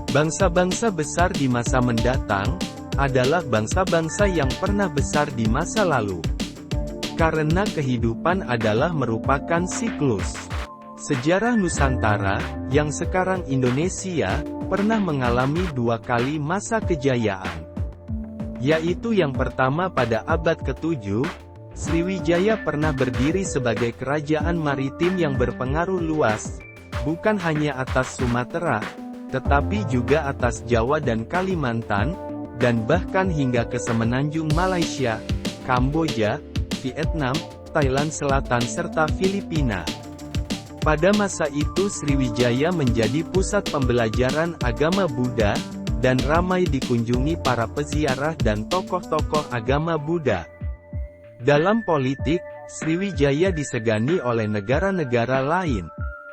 Bangsa-bangsa besar di masa mendatang, adalah bangsa-bangsa yang pernah besar di masa lalu. Karena kehidupan adalah merupakan siklus. Sejarah Nusantara, yang sekarang Indonesia, pernah mengalami 2 kali masa kejayaan. Yaitu yang pertama pada abad ke-7, Sriwijaya pernah berdiri sebagai kerajaan maritim yang berpengaruh luas, bukan hanya atas Sumatera, tetapi juga atas Jawa dan Kalimantan, dan bahkan hingga ke semenanjung Malaysia, Kamboja, Vietnam, Thailand Selatan serta Filipina. Pada masa itu Sriwijaya menjadi pusat pembelajaran agama Buddha, dan ramai dikunjungi para peziarah dan tokoh-tokoh agama Buddha. Dalam politik, Sriwijaya disegani oleh negara-negara lain.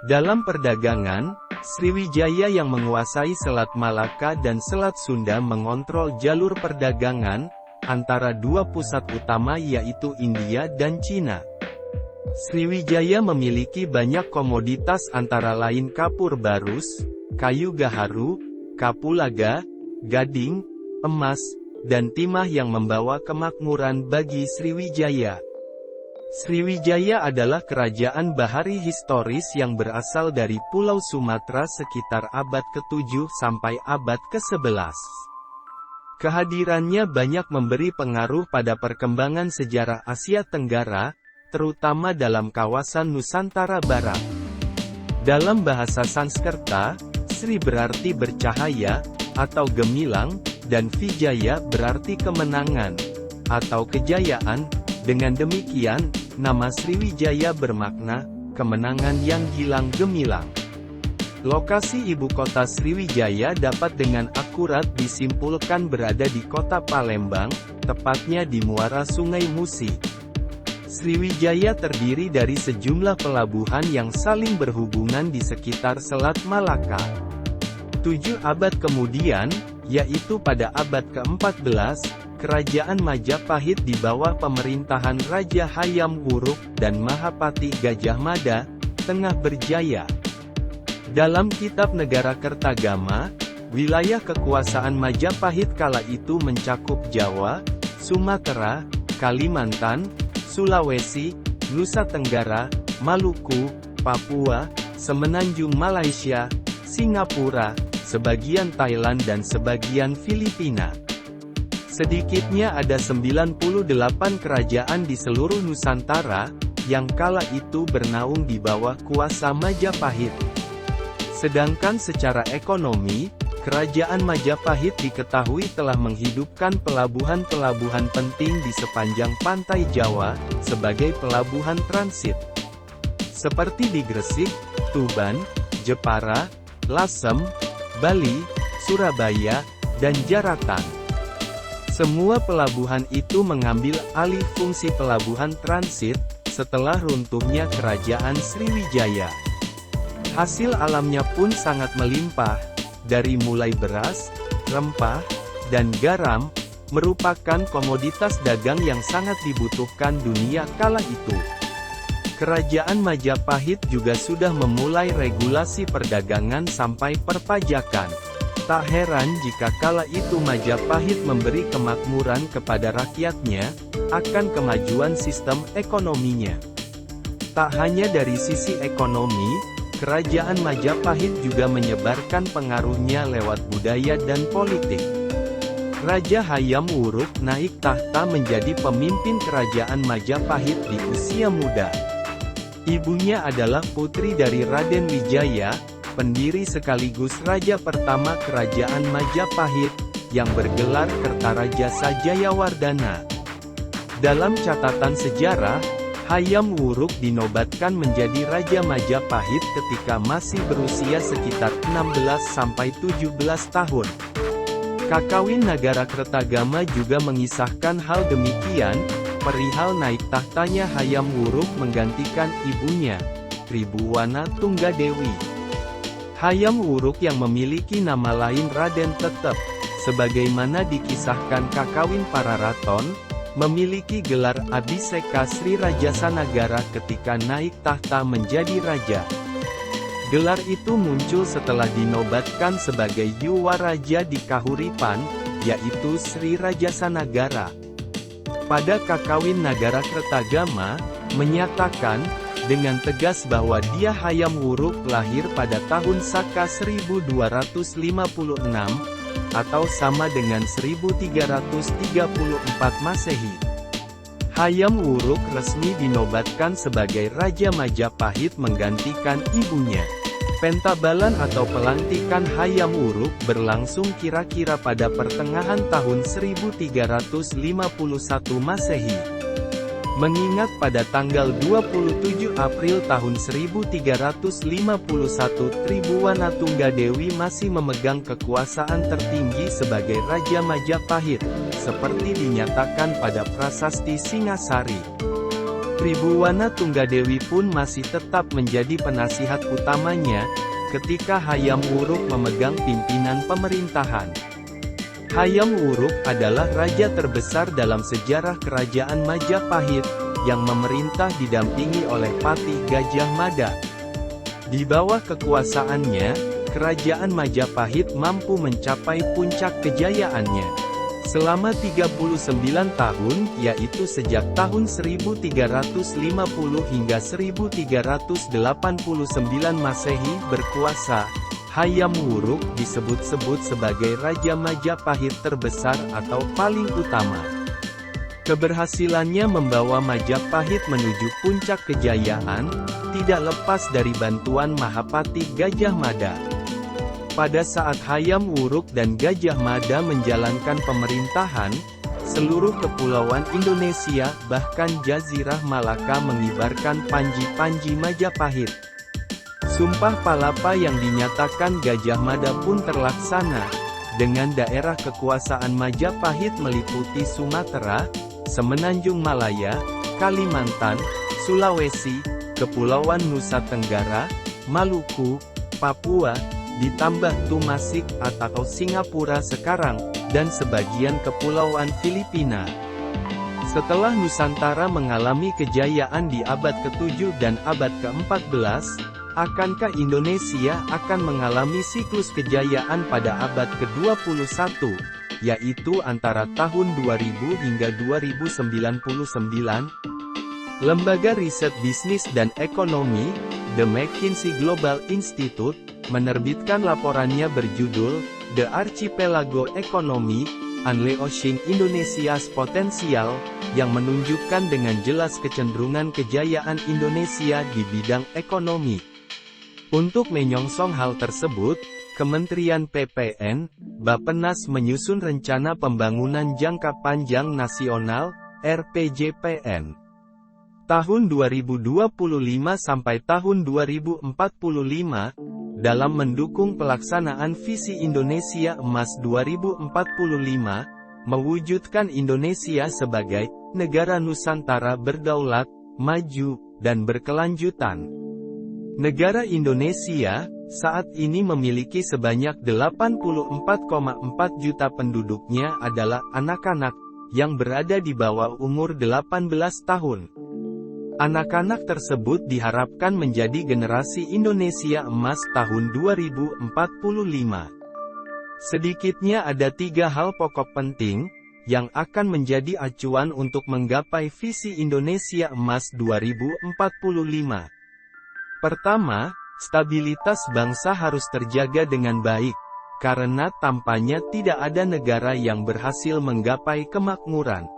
Dalam perdagangan, Sriwijaya yang menguasai Selat Malaka dan Selat Sunda mengontrol jalur perdagangan antara 2 pusat utama yaitu India dan Cina. Sriwijaya memiliki banyak komoditas antara lain kapur barus, kayu gaharu, kapulaga, gading, emas, dan timah yang membawa kemakmuran bagi Sriwijaya. Sriwijaya adalah kerajaan bahari historis yang berasal dari Pulau Sumatera sekitar abad ke-7 sampai abad ke-11. Kehadirannya banyak memberi pengaruh pada perkembangan sejarah Asia Tenggara, terutama dalam kawasan Nusantara Barat. Dalam bahasa Sanskerta, Sri berarti bercahaya, atau gemilang, dan Vijaya berarti kemenangan, atau kejayaan. Dengan demikian, nama Sriwijaya bermakna, kemenangan yang gilang gemilang. Lokasi ibu kota Sriwijaya dapat dengan akurat disimpulkan berada di kota Palembang, tepatnya di muara Sungai Musi. Sriwijaya terdiri dari sejumlah pelabuhan yang saling berhubungan di sekitar Selat Malaka. 7 abad kemudian, yaitu pada abad ke-14, Kerajaan Majapahit di bawah pemerintahan Raja Hayam Wuruk dan Mahapati Gajah Mada, tengah berjaya. Dalam kitab Negara Kertagama, wilayah kekuasaan Majapahit kala itu mencakup Jawa, Sumatera, Kalimantan, Sulawesi, Nusa Tenggara, Maluku, Papua, semenanjung Malaysia, Singapura, sebagian Thailand dan sebagian Filipina. Sedikitnya ada 98 kerajaan di seluruh Nusantara, yang kala itu bernaung di bawah kuasa Majapahit. Sedangkan secara ekonomi, Kerajaan Majapahit diketahui telah menghidupkan pelabuhan-pelabuhan penting di sepanjang pantai Jawa, sebagai pelabuhan transit. Seperti di Gresik, Tuban, Jepara, Lasem, Bali, Surabaya, dan Jaratan. Semua pelabuhan itu mengambil alih fungsi pelabuhan transit, setelah runtuhnya Kerajaan Sriwijaya. Hasil alamnya pun sangat melimpah, dari mulai beras, rempah, dan garam, merupakan komoditas dagang yang sangat dibutuhkan dunia kala itu. Kerajaan Majapahit juga sudah memulai regulasi perdagangan sampai perpajakan. Tak heran jika kala itu Majapahit memberi kemakmuran kepada rakyatnya, akan kemajuan sistem ekonominya. Tak hanya dari sisi ekonomi, Kerajaan Majapahit juga menyebarkan pengaruhnya lewat budaya dan politik. Raja Hayam Wuruk naik tahta menjadi pemimpin Kerajaan Majapahit di usia muda. Ibunya adalah putri dari Raden Wijaya, pendiri sekaligus raja pertama Kerajaan Majapahit, yang bergelar Kertarajasa Jayawardana. Dalam catatan sejarah, Hayam Wuruk dinobatkan menjadi Raja Majapahit ketika masih berusia sekitar 16-17 tahun. Kakawin Nagara Kertagama juga mengisahkan hal demikian, perihal naik tahtanya Hayam Wuruk menggantikan ibunya, Tribhuwana Tunggadewi. Hayam Wuruk yang memiliki nama lain Raden Tetep, sebagaimana dikisahkan kakawin para raton, memiliki gelar Abhiseka Sri Rajasa Nagara ketika naik tahta menjadi raja. Gelar itu muncul setelah dinobatkan sebagai Yuwa Raja di Kahuripan, yaitu Sri Rajasanagara. Pada Kakawin Nagara Kertagama, menyatakan, dengan tegas bahwa dia Hayam Wuruk lahir pada tahun Saka 1256, atau sama dengan 1334 Masehi. Hayam Wuruk resmi dinobatkan sebagai Raja Majapahit menggantikan ibunya. Pentabalan atau pelantikan Hayam Wuruk berlangsung kira-kira pada pertengahan tahun 1351 Masehi. Mengingat pada tanggal 27 April tahun 1351 Tribhuwanatunggadewi masih memegang kekuasaan tertinggi sebagai Raja Majapahit, seperti dinyatakan pada Prasasti Singasari. Tribhuwanatunggadewi pun masih tetap menjadi penasihat utamanya, ketika Hayam Wuruk memegang pimpinan pemerintahan. Hayam Wuruk adalah raja terbesar dalam sejarah Kerajaan Majapahit, yang memerintah didampingi oleh Patih Gajah Mada. Di bawah kekuasaannya, Kerajaan Majapahit mampu mencapai puncak kejayaannya. Selama 39 tahun, yaitu sejak tahun 1350 hingga 1389 Masehi berkuasa, Hayam Wuruk disebut-sebut sebagai Raja Majapahit terbesar atau paling utama. Keberhasilannya membawa Majapahit menuju puncak kejayaan, tidak lepas dari bantuan Mahapatih Gajah Mada. Pada saat Hayam Wuruk dan Gajah Mada menjalankan pemerintahan, seluruh kepulauan Indonesia, bahkan Jazirah Malaka mengibarkan panji-panji Majapahit. Sumpah Palapa yang dinyatakan Gajah Mada pun terlaksana, dengan daerah kekuasaan Majapahit meliputi Sumatera, Semenanjung Malaya, Kalimantan, Sulawesi, Kepulauan Nusa Tenggara, Maluku, Papua, ditambah Tumasik atau Singapura sekarang, dan sebagian kepulauan Filipina. Setelah Nusantara mengalami kejayaan di abad ke-7 dan abad ke-14, akankah Indonesia akan mengalami siklus kejayaan pada abad ke-21, yaitu antara tahun 2000 hingga 2099? Lembaga Riset Bisnis dan Ekonomi, The McKinsey Global Institute, menerbitkan laporannya berjudul, The Archipelago Economy, Unleashing Indonesia's Potential, yang menunjukkan dengan jelas kecenderungan kejayaan Indonesia di bidang ekonomi. Untuk menyongsong hal tersebut, Kementerian PPN, Bappenas menyusun Rencana Pembangunan Jangka Panjang Nasional, RPJPN. Tahun 2025 sampai tahun 2045, dalam mendukung pelaksanaan visi Indonesia Emas 2045, mewujudkan Indonesia sebagai negara Nusantara berdaulat, maju, dan berkelanjutan. Negara Indonesia, saat ini memiliki sebanyak 84,4 juta penduduknya adalah anak-anak, yang berada di bawah umur 18 tahun. Anak-anak tersebut diharapkan menjadi generasi Indonesia Emas tahun 2045. Sedikitnya ada 3 hal pokok penting, yang akan menjadi acuan untuk menggapai visi Indonesia Emas 2045. Pertama, stabilitas bangsa harus terjaga dengan baik, karena tampaknya tidak ada negara yang berhasil menggapai kemakmuran.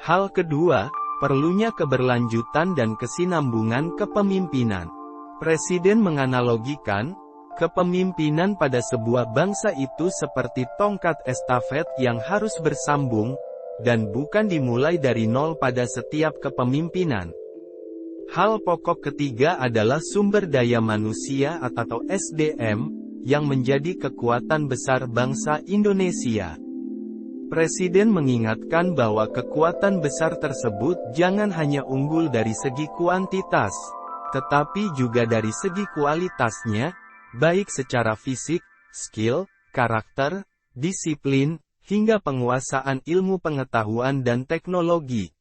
Hal kedua, perlunya keberlanjutan dan kesinambungan kepemimpinan. Presiden menganalogikan, kepemimpinan pada sebuah bangsa itu seperti tongkat estafet yang harus bersambung, dan bukan dimulai dari nol pada setiap kepemimpinan. Hal pokok ketiga adalah sumber daya manusia atau SDM, yang menjadi kekuatan besar bangsa Indonesia. Presiden mengingatkan bahwa kekuatan besar tersebut jangan hanya unggul dari segi kuantitas, tetapi juga dari segi kualitasnya, baik secara fisik, skill, karakter, disiplin, hingga penguasaan ilmu pengetahuan dan teknologi.